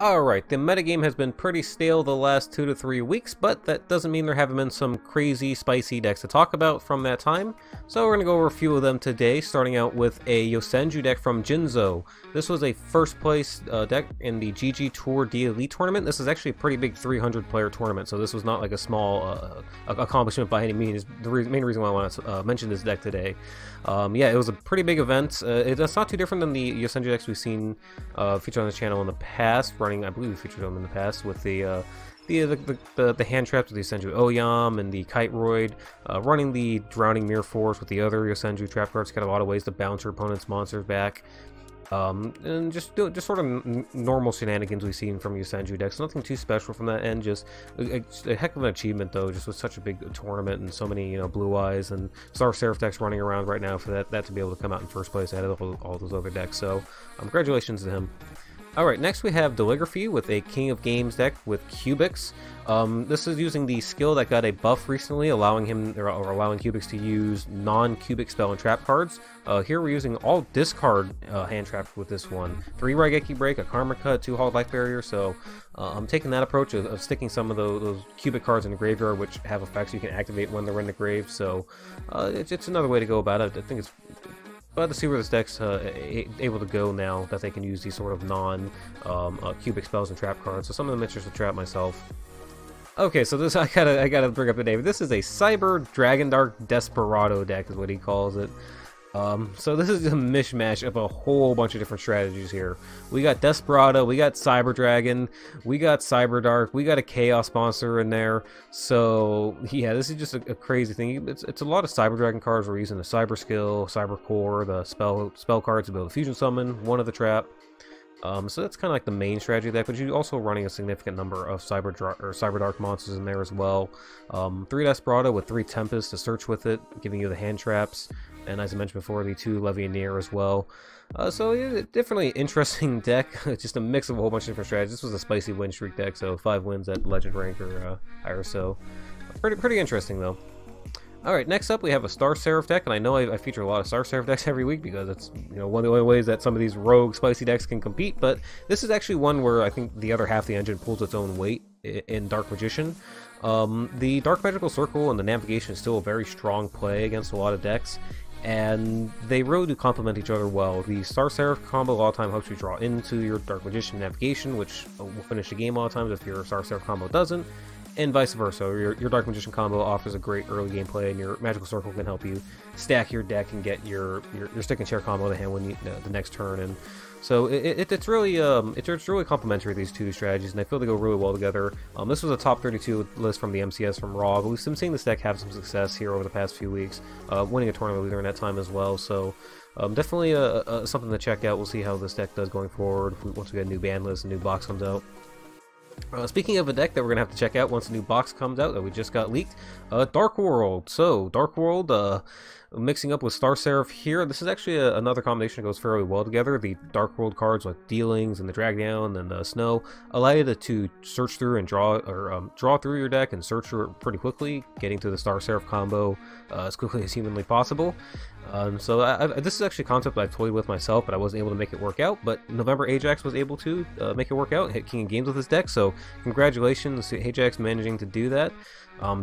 Alright, the metagame has been pretty stale the last 2 to 3 weeks, but that doesn't mean there haven't been some crazy, spicy decks to talk about from that time. So we're going to go over a few of them today, starting out with a yosenju deck from Jinzo. This was a first place deck in the GG Tour D Elite tournament. This is actually a pretty big 300 player tournament, so this was not like a small accomplishment by any means. The main reason why I want to mention this deck today. Yeah, it was a pretty big event. It's not too different than the yosenju decks we've seen featured on the channel in the past. I believe we featured them in the past with the hand traps with the yosenju Oyam and the Kite Roid, running the Drowning Mirror Force with the other yosenju trap cards. Got a lot of ways to bounce your opponent's monsters back. And just sort of normal shenanigans we've seen from yosenju decks. Nothing too special from that end. Just a heck of an achievement though. Just with such a big tournament and so many blue eyes and seraph decks running around right now for that to be able to come out in first place ahead of all those other decks. So congratulations to him. Alright, next we have Dylligraphy with a King of Games deck with Cubics. This is using the skill that got a buff recently, allowing Cubics to use non-Cubic spell and trap cards. Here we're using all discard hand traps with this one. 3 Raigeki Break, a Karma Cut, 2 Hard Life Barrier, so I'm taking that approach of sticking some of those Cubic cards in the graveyard, which have effects you can activate when they're in the grave, so it's another way to go about it. I think it's glad to see where this deck's able to go now that they can use these sort of non-cubic spells and trap cards. So some of them interested to trap myself. Okay, so this I gotta bring up the name. This is a cyberdark desperado deck, is what he calls it. So this is a mishmash of a whole bunch of different strategies here. We got Desperado, we got Cyberdragon, we got Cyberdark, we got a Chaos monster in there. So yeah, this is just a crazy thing. It's a lot of Cyberdragon cards. We're using the Cyber Skill, Cyber Core, the spell cards to build a fusion summon, one of the trap. So that's kind of like the main strategy deck, but you're also running a significant number of Cyberdark monsters in there as well. 3 Desperado with 3 Tempest to search with it, giving you the hand traps. And as I mentioned before, the 2 Levianeer as well. So yeah, definitely interesting deck. Just a mix of a whole bunch of different strategies. This was a spicy win streak deck, so 5 wins at Legend rank or higher. So pretty interesting though. Alright, next up we have a Seraph deck, and I know I feature a lot of Seraph decks every week because it's one of the only ways that some of these rogue spicy decks can compete, but this is actually one where I think the other half of the engine pulls its own weight in Dark Magician. The Dark Magical Circle and the Navigation is still a very strong play against a lot of decks, and they really do complement each other well. The Seraph combo a lot of time helps you draw into your Dark Magician Navigation, which will finish the game a lot of times if your Seraph combo doesn't. And vice versa. Your Dark Magician combo offers a great early game play, and your Magical Circle can help you stack your deck and get your stick and share combo to hand when the next turn. And so it's really complementary, these two strategies, and I feel they go really well together. This was a top 32 list from the MCS from Raw, but we've been seeing this deck have some success here over the past few weeks, winning a tournament during that time as well. So definitely something to check out. We'll see how this deck does going forward once we get a new ban list, a new box comes out. Speaking of a deck that we're going to have to check out once a new box comes out that we just got leaked, Dark World. So, Dark World, mixing up with Seraph here. This is actually another combination that goes fairly well together. The Dark World cards like Dealings and the Drag Down and the Snow allow you to search through and draw through your deck and search through it pretty quickly, getting to the Seraph combo as quickly as humanly possible. So this is actually a concept I've toyed with myself, but I wasn't able to make it work out. But November Ajax was able to make it work out, hit King of Games with this deck. So congratulations to Ajax managing to do that.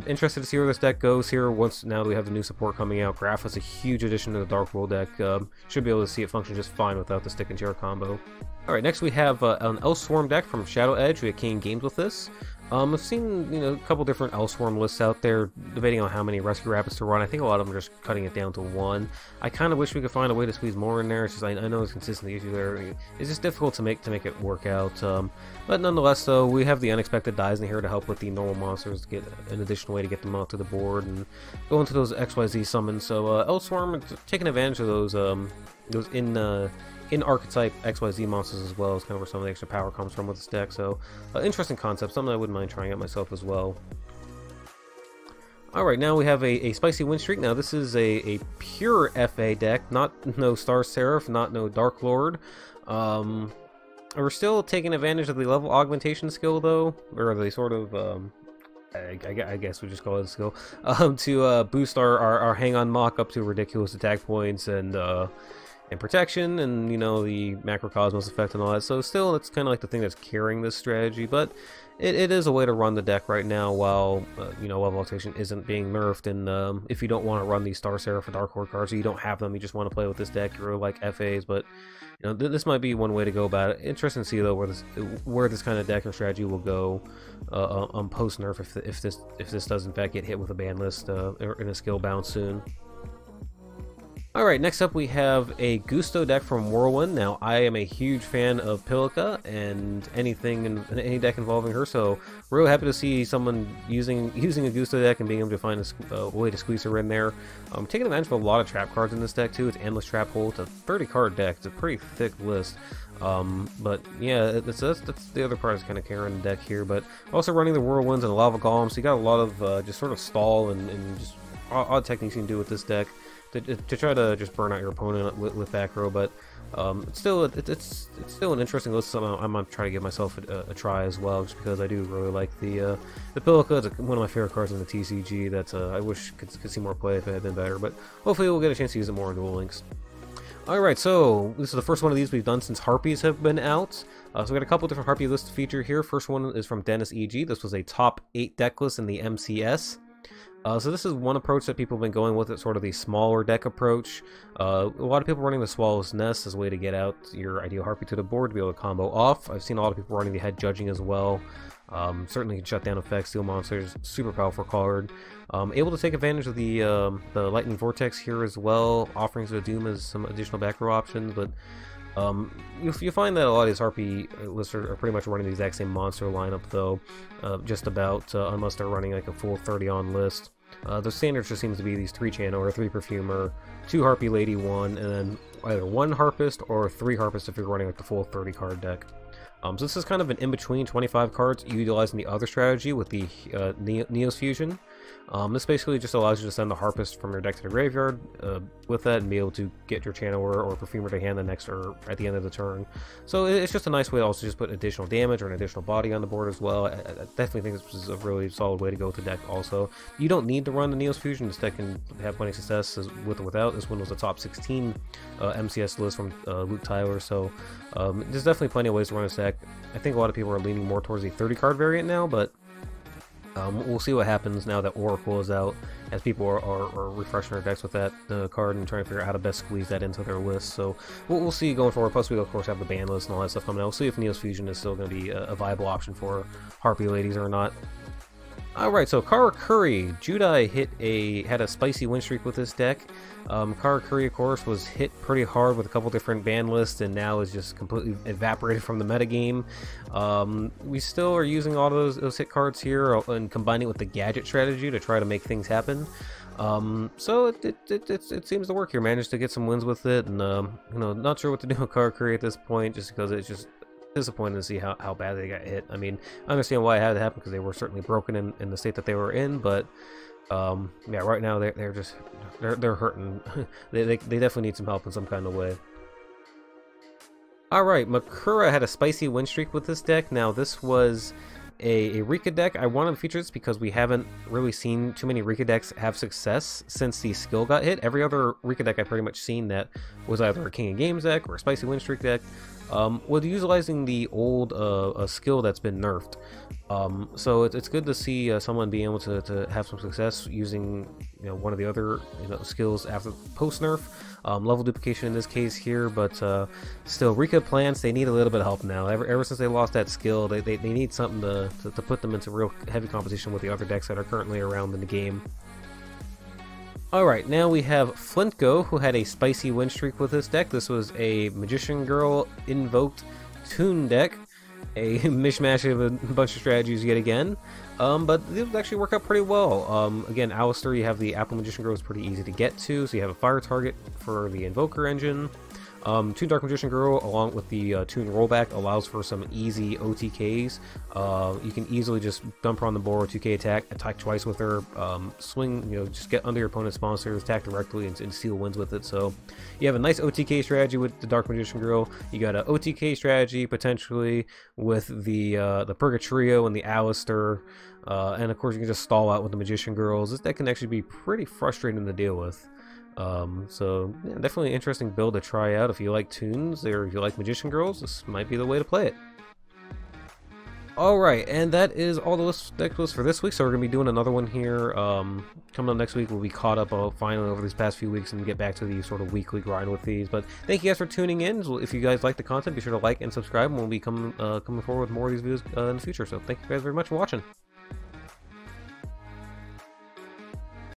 Interested to see where this deck goes here now that we have the new support coming out. Graph is a huge addition to the Dark World deck. Should be able to see it function just fine without the stick and chair combo. Alright, next we have an Evilswarm deck from Shadow Edge. We had King of Games with this. I've seen a couple different Evilswarm lists out there debating on how many Rescue Rapids to run. I think a lot of them are just cutting it down to 1. I kind of wish we could find a way to squeeze more in there. It's just I know there's consistency issue there. It's just difficult to make it work out. But nonetheless, though, we have the unexpected dies in here to help with the normal monsters to get an additional way to get them out to the board and go into those XYZ summons. So Evilswarm taking advantage of those in archetype XYZ monsters as well is kind of where some of the extra power comes from with this deck. So interesting concept, something I wouldn't mind trying out myself as well. Alright, now we have a spicy win streak. Now this is a pure FA deck, no Seraph, no Dark Lord. We're still taking advantage of the level augmentation skill though, or the sort of I guess we just call it a skill, to boost our hang on mock up to ridiculous attack points and and protection, and you know, the macrocosmos effect and all that. So still, it's kind of like the thing that's carrying this strategy, but it is a way to run the deck right now while you know, level rotation isn't being nerfed. And if you don't want to run these Star Seraph or Dark Horde cards, or you don't have them, you just want to play with this deck, you're like FAs, but you know, this might be one way to go about it. Interesting to see though where this kind of deck or strategy will go on post nerf if this does in fact get hit with a ban list or in a skill bound soon. Alright, next up we have a Gusto deck from Whirlwynd. Now, I am a huge fan of Pilika and anything in any deck involving her, so really happy to see someone using a Gusto deck and being able to find a way to squeeze her in there. Taking advantage of a lot of trap cards in this deck too. It's endless trap hole. It's a 30 card deck. It's a pretty thick list. But yeah, that's the other part is kind of carrying the deck here. But also running the Whirlwinds and the Lava Golems, so you got a lot of just sort of stall and just odd techniques you can do with this deck to try to just burn out your opponent with back row. But it's still an interesting list. So I'm gonna try to give myself a try as well, just because I do really like the Pilika. It's one of my favorite cards in the TCG. That's I wish could see more play if it had been better. But hopefully we'll get a chance to use it more in Duel Links. Alright, so this is the first one of these we've done since Harpies have been out. So we got a couple different Harpie lists to feature here. First one is from Dennis EG. This was a top 8 deck list in the MCS. So this is one approach that people have been going with. It's sort of the smaller deck approach. A lot of people running the Swallow's Nest as a way to get out your ideal Harpie to the board to be able to combo off. I've seen a lot of people running the Head Judging as well. Certainly can shut down effects, steal monsters, super powerful card. Able to take advantage of the Lightning Vortex here as well. Offerings of Doom as some additional back row options, but you find that a lot of these Harpie lists are pretty much running the exact same monster lineup though, just about, unless they're running like a full 30 on list. The standard just seems to be these 3 Channel, 3 Perfumer, 2 Harpie Lady 1, and then either 1 Harpist or 3 Harpist if you're running like the full 30 card deck. So this is kind of an in-between 25 cards, utilizing the other strategy with the Neos Fusion. This basically just allows you to send the Harpist from your deck to the graveyard with that and be able to get your Channeler or Perfumer to hand the next or at the end of the turn. So it's just a nice way to also just put additional damage or an additional body on the board as well. I definitely think this is a really solid way to go with the deck also. You don't need to run the Neos Fusion. This deck can have plenty of success with or without. This one was a top 16 MCS list from Luke Tyler, so there's definitely plenty of ways to run this deck. I think a lot of people are leaning more towards the 30 card variant now, but we'll see what happens now that Oracle is out, as people are refreshing their decks with that card and trying to figure out how to best squeeze that into their list. So we'll see going forward. Plus, we of course have the ban list and all that stuff coming out. We'll see if Neos Fusion is still going to be a viable option for Harpie ladies or not. Alright, so Karakuri, Judai had a spicy win streak with this deck. Karakuri, of course, was hit pretty hard with a couple different ban lists and now is just completely evaporated from the metagame. We still are using all those hit cards here and combining it with the gadget strategy to try to make things happen. So it seems to work here. Managed to get some wins with it, and you know, not sure what to do with Karakuri at this point, just because it's just disappointed to see how bad they got hit. I mean, I understand why it had to happen because they were certainly broken in the state that they were in, but yeah, right now they're hurting. they definitely need some help in some kind of way. Alright, Makkura had a spicy win streak with this deck. Now this was a Rikka deck. I wanted to feature this because we haven't really seen too many Rikka decks have success since the skill got hit. Every other Rikka deck I've pretty much seen that was either a King of Games deck or a spicy win streak deck was utilizing the old skill that's been nerfed. So it's good to see someone being able to have some success using, you know, one of the other, you know, skills after post nerf. Level duplication in this case here, but still, Rikka plants, they need a little bit of help now. Ever since they lost that skill, they need something to put them into real heavy competition with the other decks that are currently around in the game. Alright, now we have Flinko, who had a spicy win streak with this deck. This was a Magician Girl invoked Toon deck. A mishmash of a bunch of strategies yet again. But these actually work out pretty well. Again, Alistair, you have the Apple Magician Girl, is pretty easy to get to, so you have a fire target for the Invoker engine. Toon Dark Magician Girl, along with the Toon rollback, allows for some easy OTKs. You can easily just dump her on the board, 2k attack twice with her, swing, you know, just get under your opponent's monsters, attack directly, and steal wins with it. So you have a nice OTK strategy with the Dark Magician Girl. You got an OTK strategy potentially with the Purgatrio and the Alistair, and of course you can just stall out with the Magician Girls. This deck can actually be pretty frustrating to deal with. So yeah, definitely an interesting build to try out if you like Toons or if you like Magician Girls. This might be the way to play it. Alright, and that is all the deck lists for this week, so we're going to be doing another one here. Coming up next week, we'll be caught up finally over these past few weeks and get back to the sort of weekly grind with these. But thank you guys for tuning in. So if you guys like the content, be sure to like and subscribe, and we'll be coming forward with more of these videos in the future. So thank you guys very much for watching.